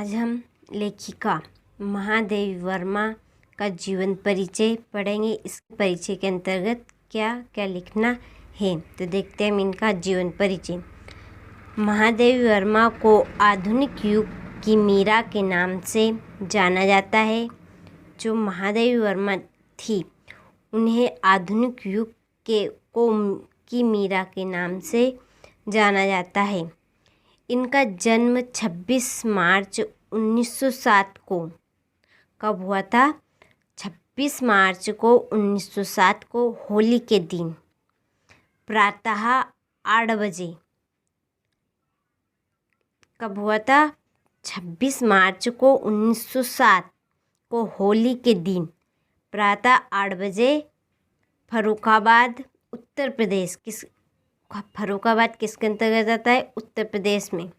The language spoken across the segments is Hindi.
आज हम लेखिका महादेवी वर्मा का जीवन परिचय पढ़ेंगे। इस परिचय के अंतर्गत क्या क्या लिखना है, तो देखते हैं हम इनका जीवन परिचय। महादेवी वर्मा को आधुनिक युग की मीरा के नाम से जाना जाता है। जो महादेवी वर्मा थी उन्हें आधुनिक युग की मीरा के नाम से जाना जाता है। इनका जन्म 26 मार्च 1907 को कब हुआ था? 26 मार्च को 1907 को होली के दिन प्रातः 8 बजे। कब हुआ था? 26 मार्च को 1907 को होली के दिन प्रातः 8 बजे फर्रुखाबाद उत्तर प्रदेश। फर्रुखाबाद किसके अंतर्गत आता है? उत्तर प्रदेश में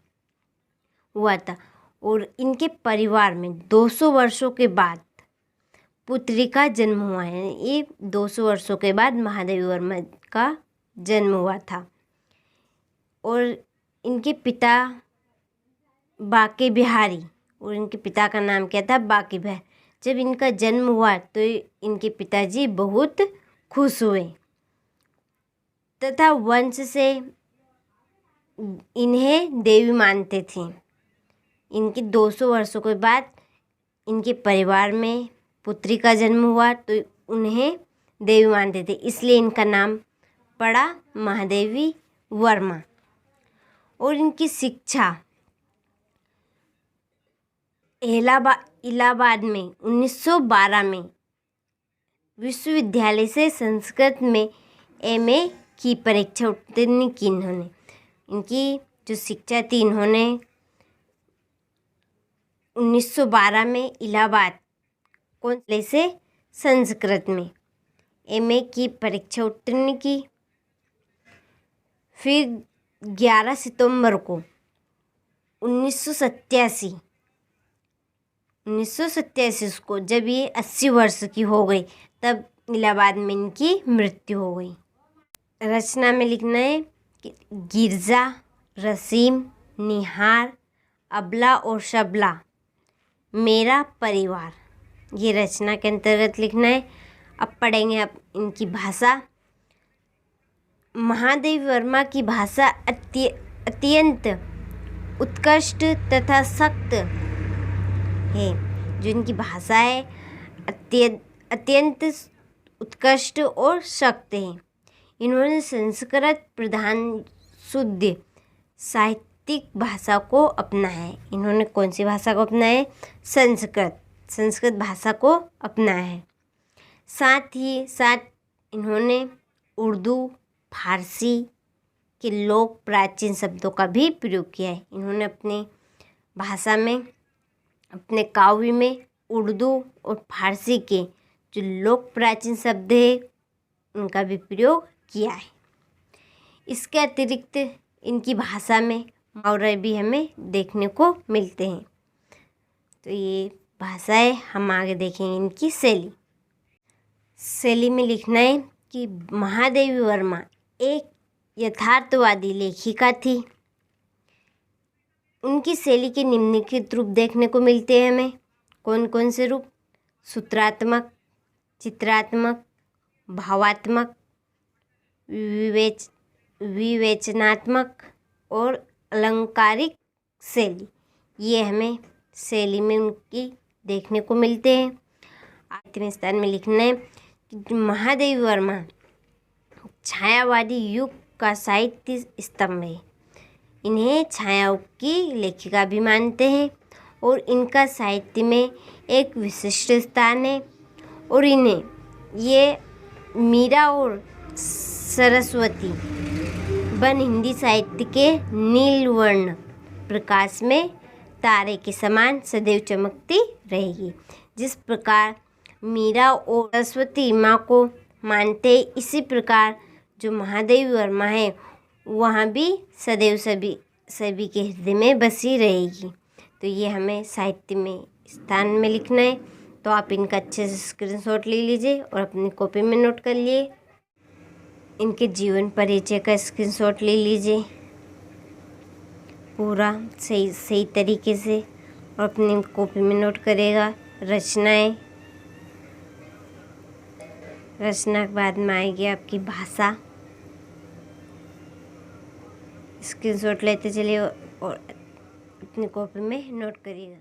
हुआ था। और इनके परिवार में 200 वर्षों के बाद पुत्री का जन्म हुआ है। ये 200 वर्षों के बाद महादेवी वर्मा का जन्म हुआ था। और इनके पिता बाके बिहारी, और इनके पिता का नाम क्या था? बाके बिहारी। जब इनका जन्म हुआ तो इनके पिताजी बहुत खुश हुए तथा वंश से इन्हें देवी मानते थे। इनके 200 वर्षों के बाद इनके परिवार में पुत्री का जन्म हुआ तो उन्हें देवी मानते थे, इसलिए इनका नाम पड़ा महादेवी वर्मा। और इनकी शिक्षा इलाहाबाद में 1912 में विश्वविद्यालय से संस्कृत में एमए की परीक्षा उत्तीर्ण की इन्होंने। इनकी जो शिक्षा थी इन्होंने 1912 में इलाहाबाद कॉलेज से संस्कृत में एमए की परीक्षा उत्तीर्ण की। फिर 11 सितंबर को 1987 को जब ये 80 वर्ष की हो गई तब इलाहाबाद में इनकी मृत्यु हो गई। रचना में लिखना है कि गिरजा, रसीम, निहार, अबला और शबला, मेरा परिवार, ये रचना के अंतर्गत लिखना है। अब पढ़ेंगे अब इनकी भाषा। महादेवी वर्मा की भाषा अत्यंत उत्कृष्ट तथा सख्त है। जो इनकी भाषा है अत्यंत उत्कृष्ट और सख्त है। इन्होंने संस्कृत प्रधान शुद्ध साहित्यिक भाषा को अपनाया है। इन्होंने कौन सी भाषा को अपनाया है? संस्कृत भाषा को अपनाया है। साथ ही साथ इन्होंने उर्दू, फारसी के लोक प्राचीन शब्दों का भी प्रयोग किया है। इन्होंने अपनी भाषा में, अपने काव्य में उर्दू और फारसी के जो लोक प्राचीन शब्द है उनका भी प्रयोग किया है। इसके अतिरिक्त इनकी भाषा में मुहावरे भी हमें देखने को मिलते हैं। तो ये भाषा है। हम आगे देखेंगे इनकी शैली में लिखना है कि महादेवी वर्मा एक यथार्थवादी लेखिका थी। उनकी शैली के निम्नलिखित रूप देखने को मिलते हैं हमें। कौन कौन से रूप? सूत्रात्मक, चित्रात्मक, भावात्मक, विवेचनात्मक और अलंकारिक शैली। ये हमें शैली में उनकी देखने को मिलते हैं। आठवें स्थान में लिखना है कि महादेवी वर्मा छायावादी युग का साहित्य स्तंभ है। इन्हें छायायुग की लेखिका भी मानते हैं और इनका साहित्य में एक विशिष्ट स्थान है। और इन्हें ये मीरा और सरस्वती बन हिंदी साहित्य के नीलवर्ण प्रकाश में तारे के समान सदैव चमकती रहेगी। जिस प्रकार मीरा और सरस्वती माँ को मानते हैं, इसी प्रकार जो महादेवी वर्मा है वहाँ भी सदैव सभी के हृदय में बसी रहेगी। तो ये हमें साहित्य में स्थान में लिखना है। तो आप इनका अच्छे से स्क्रीनशॉट ले लीजिए और अपनी कॉपी में नोट कर लिए। इनके जीवन परिचय का स्क्रीनशॉट ले लीजिए पूरा सही तरीके से। और अपनी कॉपी में नोट करेगा। रचनाएं, रचना के बाद में आएगी आपकी भाषा। स्क्रीनशॉट लेते चलिए और अपनी कॉपी में नोट करिएगा।